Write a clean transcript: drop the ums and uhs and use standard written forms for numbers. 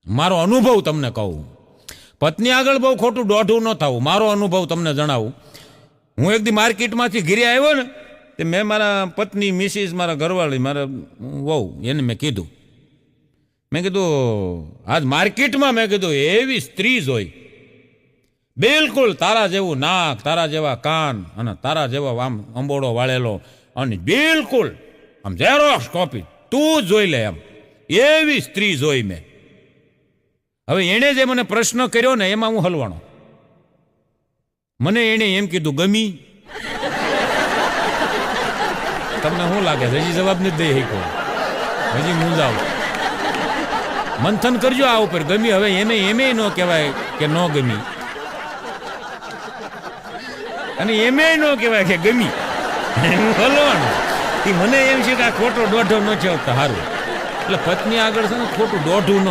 મારો અનુભવ તમને કહું. પત્ની આગળ બહુ ખોટું દોઢું ન થવું. મારો અનુભવ તમને જણાવું. હું એક દી માર્કેટમાંથી ઘરે આવ્યો ને તે મેં મારા પત્ની મિસિસ મારા ઘરવાળી મારા વહુ એને મેં કીધું આજ માર્કેટમાં મેં કીધું એવી સ્ત્રી જોઈ, બિલકુલ તારા જેવું નાક, તારા જેવા કાન અને તારા જેવા આમ અંબોડો વાળેલો અને બિલકુલ આમ ઝેરોક્સ કોપી, તું જોઈ લે એમ એવી સ્ત્રી જોઈ મેં. હવે એણે જે મને પ્રશ્ન કર્યો ને એમાં હું હલવાણો. મને એણે એમ કીધું ગમી. તમને શું લાગે હજી જવાબ નથી દઈ શકો? હજી મૂંઝાવ મંથન કરજો આ ઉપર. ગમી હવે એમે ન કહેવાય કે ન ગમી અને એમે ન કહેવાય કે ગમી. હું હલવાનું મને એમ છે કે આ ખોટો દોઢો ન છે સારું. એટલે પત્ની આગળ છે ને ખોટું દોઢું ન